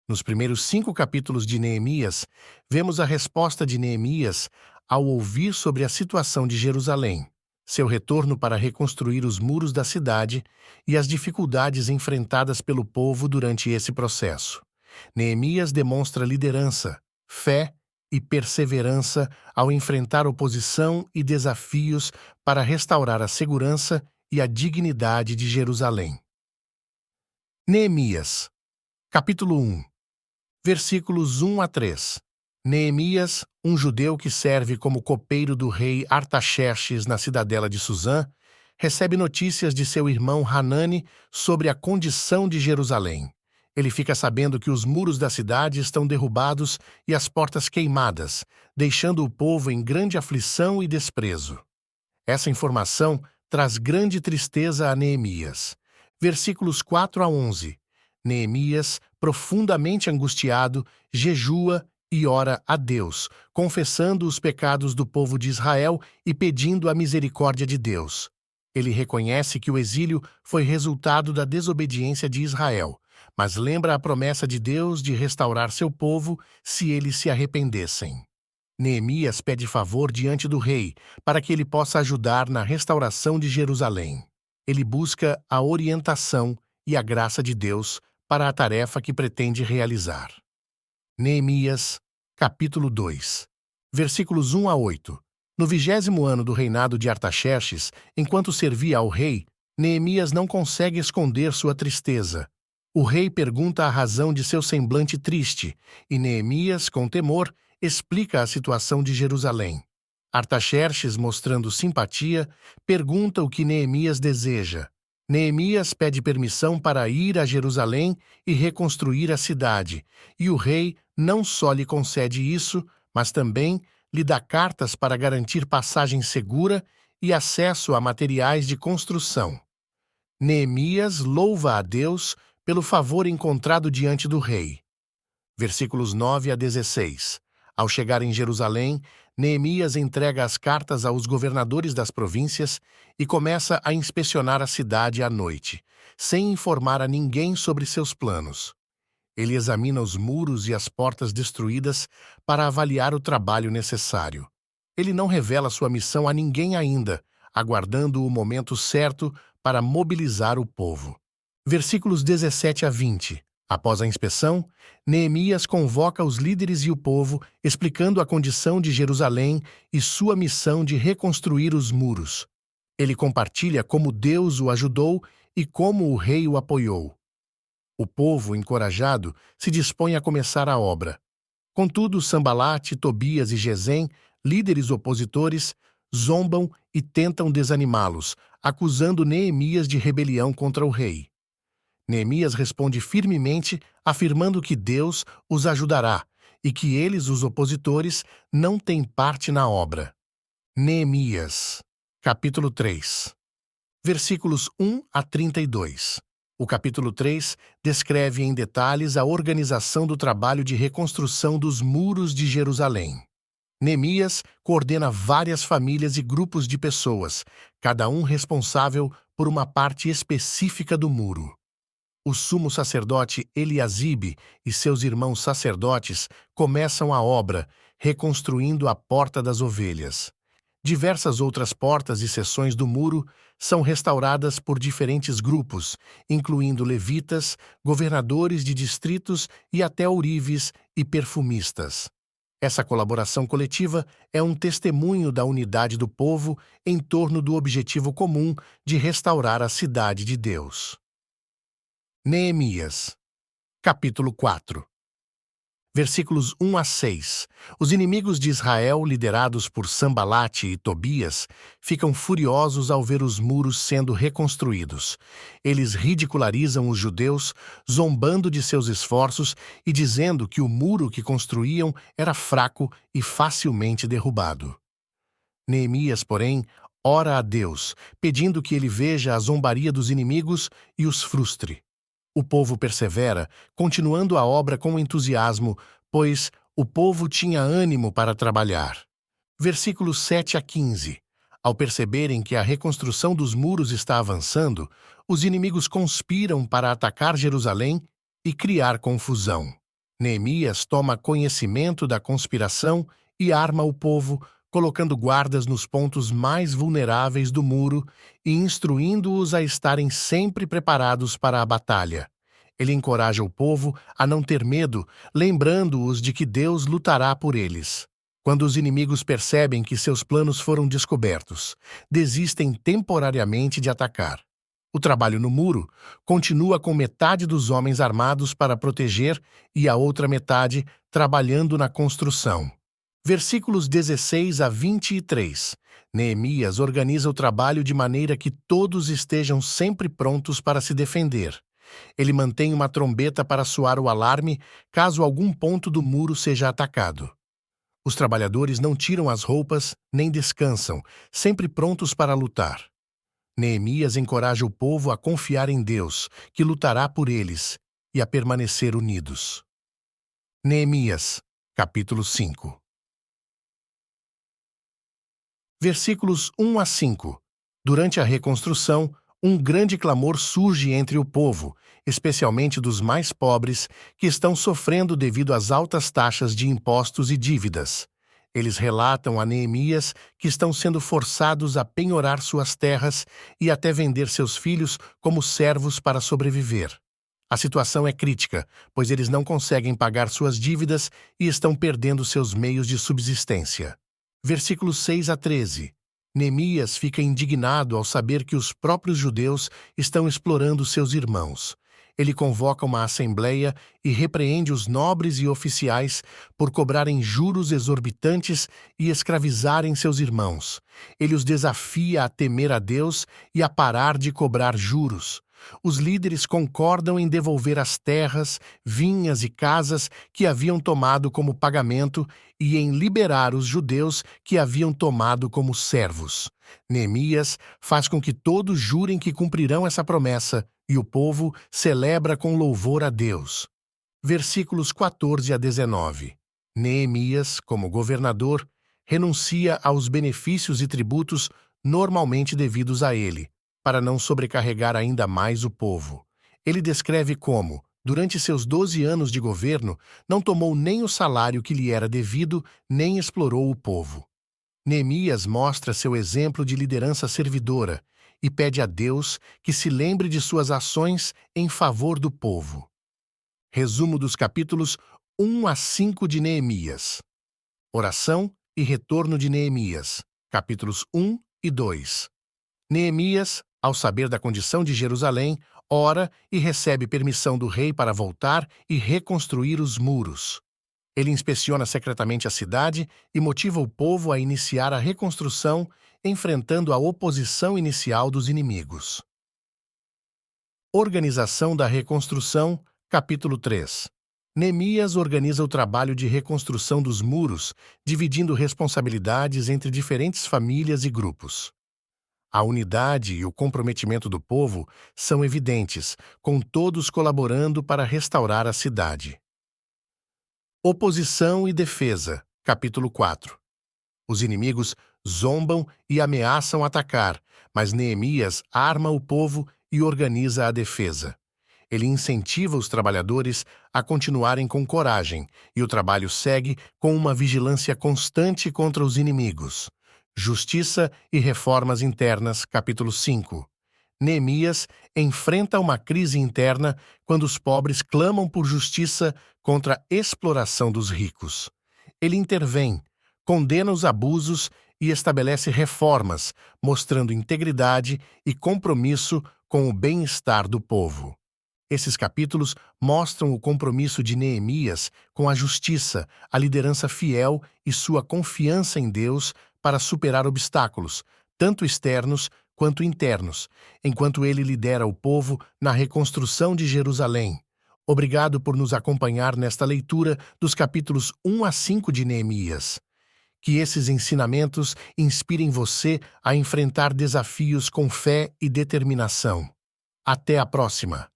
Nos primeiros 5 capítulos de Neemias, vemos a resposta de Neemias ao ouvir sobre a situação de Jerusalém, seu retorno para reconstruir os muros da cidade e as dificuldades enfrentadas pelo povo durante esse processo. Neemias demonstra liderança, fé e perseverança ao enfrentar oposição e desafios para restaurar a segurança e a dignidade de Jerusalém. Neemias, capítulo 1, versículos 1 a 3. Neemias, um judeu que serve como copeiro do rei Artaxerxes na cidadela de Suzã, recebe notícias de seu irmão Hanani sobre a condição de Jerusalém. Ele fica sabendo que os muros da cidade estão derrubados e as portas queimadas, deixando o povo em grande aflição e desprezo. Essa informação traz grande tristeza a Neemias. Versículos 4 a 11. Neemias, profundamente angustiado, jejua e ora a Deus, confessando os pecados do povo de Israel e pedindo a misericórdia de Deus. Ele reconhece que o exílio foi resultado da desobediência de Israel, mas lembra a promessa de Deus de restaurar seu povo se eles se arrependessem. Neemias pede favor diante do rei para que ele possa ajudar na restauração de Jerusalém. Ele busca a orientação e a graça de Deus para a tarefa que pretende realizar. Neemias, capítulo 2, versículos 1 a 8. No 20º ano do reinado de Artaxerxes, enquanto servia ao rei, Neemias não consegue esconder sua tristeza. O rei pergunta a razão de seu semblante triste, e Neemias, com temor, explica a situação de Jerusalém. Artaxerxes, mostrando simpatia, pergunta o que Neemias deseja. Neemias pede permissão para ir a Jerusalém e reconstruir a cidade, e o rei não só lhe concede isso, mas também lhe dá cartas para garantir passagem segura e acesso a materiais de construção. Neemias louva a Deus pelo favor encontrado diante do rei. Versículos 9 a 16. Ao chegar em Jerusalém, Neemias entrega as cartas aos governadores das províncias e começa a inspecionar a cidade à noite, sem informar a ninguém sobre seus planos. Ele examina os muros e as portas destruídas para avaliar o trabalho necessário. Ele não revela sua missão a ninguém ainda, aguardando o momento certo para mobilizar o povo. Versículos 17 a 20. Após a inspeção, Neemias convoca os líderes e o povo, explicando a condição de Jerusalém e sua missão de reconstruir os muros. Ele compartilha como Deus o ajudou e como o rei o apoiou. O povo, encorajado, se dispõe a começar a obra. Contudo, Sambalate, Tobias e Gesem, líderes opositores, zombam e tentam desanimá-los, acusando Neemias de rebelião contra o rei. Neemias responde firmemente, afirmando que Deus os ajudará e que eles, os opositores, não têm parte na obra. Neemias, capítulo 3, versículos 1 a 32. O capítulo 3 descreve em detalhes a organização do trabalho de reconstrução dos muros de Jerusalém. Neemias coordena várias famílias e grupos de pessoas, cada um responsável por uma parte específica do muro. O sumo sacerdote Eliasibe e seus irmãos sacerdotes começam a obra, reconstruindo a Porta das Ovelhas. Diversas outras portas e seções do muro são restauradas por diferentes grupos, incluindo levitas, governadores de distritos e até ourives e perfumistas. Essa colaboração coletiva é um testemunho da unidade do povo em torno do objetivo comum de restaurar a cidade de Deus. Neemias, capítulo 4, versículos 1 a 6. Os inimigos de Israel, liderados por Sambalate e Tobias, ficam furiosos ao ver os muros sendo reconstruídos. Eles ridicularizam os judeus, zombando de seus esforços e dizendo que o muro que construíam era fraco e facilmente derrubado. Neemias, porém, ora a Deus, pedindo que ele veja a zombaria dos inimigos e os frustre. O povo persevera, continuando a obra com entusiasmo, pois o povo tinha ânimo para trabalhar. Versículos 7 a 15. Ao perceberem que a reconstrução dos muros está avançando, os inimigos conspiram para atacar Jerusalém e criar confusão. Neemias toma conhecimento da conspiração e arma o povo, colocando guardas nos pontos mais vulneráveis do muro e instruindo-os a estarem sempre preparados para a batalha. Ele encoraja o povo a não ter medo, lembrando-os de que Deus lutará por eles. Quando os inimigos percebem que seus planos foram descobertos, desistem temporariamente de atacar. O trabalho no muro continua com metade dos homens armados para proteger e a outra metade trabalhando na construção. Versículos 16 a 23. Neemias organiza o trabalho de maneira que todos estejam sempre prontos para se defender. Ele mantém uma trombeta para soar o alarme caso algum ponto do muro seja atacado. Os trabalhadores não tiram as roupas nem descansam, sempre prontos para lutar. Neemias encoraja o povo a confiar em Deus, que lutará por eles, e a permanecer unidos. Neemias, capítulo 5. Versículos 1 a 5. Durante a reconstrução, um grande clamor surge entre o povo, especialmente dos mais pobres, que estão sofrendo devido às altas taxas de impostos e dívidas. Eles relatam a Neemias que estão sendo forçados a penhorar suas terras e até vender seus filhos como servos para sobreviver. A situação é crítica, pois eles não conseguem pagar suas dívidas e estão perdendo seus meios de subsistência. Versículos 6 a 13. Neemias fica indignado ao saber que os próprios judeus estão explorando seus irmãos. Ele convoca uma assembleia e repreende os nobres e oficiais por cobrarem juros exorbitantes e escravizarem seus irmãos. Ele os desafia a temer a Deus e a parar de cobrar juros. Os líderes concordam em devolver as terras, vinhas e casas que haviam tomado como pagamento e em liberar os judeus que haviam tomado como servos. Neemias faz com que todos jurem que cumprirão essa promessa e o povo celebra com louvor a Deus. Versículos 14 a 19. Neemias, como governador, renuncia aos benefícios e tributos normalmente devidos a ele, para não sobrecarregar ainda mais o povo. Ele descreve como, durante seus 12 anos de governo, não tomou nem o salário que lhe era devido, nem explorou o povo. Neemias mostra seu exemplo de liderança servidora e pede a Deus que se lembre de suas ações em favor do povo. Resumo dos capítulos 1 a 5 de Neemias. Oração e retorno de Neemias, capítulos 1 e 2. Neemias, ao saber da condição de Jerusalém, ora e recebe permissão do rei para voltar e reconstruir os muros. Ele inspeciona secretamente a cidade e motiva o povo a iniciar a reconstrução, enfrentando a oposição inicial dos inimigos. Organização da reconstrução, capítulo 3. Neemias organiza o trabalho de reconstrução dos muros, dividindo responsabilidades entre diferentes famílias e grupos. A unidade e o comprometimento do povo são evidentes, com todos colaborando para restaurar a cidade. Oposição e defesa, capítulo 4. Os inimigos zombam e ameaçam atacar, mas Neemias arma o povo e organiza a defesa. Ele incentiva os trabalhadores a continuarem com coragem, e o trabalho segue com uma vigilância constante contra os inimigos. Justiça e reformas internas, capítulo 5. Neemias enfrenta uma crise interna quando os pobres clamam por justiça contra a exploração dos ricos. Ele intervém, condena os abusos e estabelece reformas, mostrando integridade e compromisso com o bem-estar do povo. Esses capítulos mostram o compromisso de Neemias com a justiça, a liderança fiel e sua confiança em Deus para superar obstáculos, tanto externos quanto internos, enquanto ele lidera o povo na reconstrução de Jerusalém. Obrigado por nos acompanhar nesta leitura dos capítulos 1 a 5 de Neemias. Que esses ensinamentos inspirem você a enfrentar desafios com fé e determinação. Até a próxima!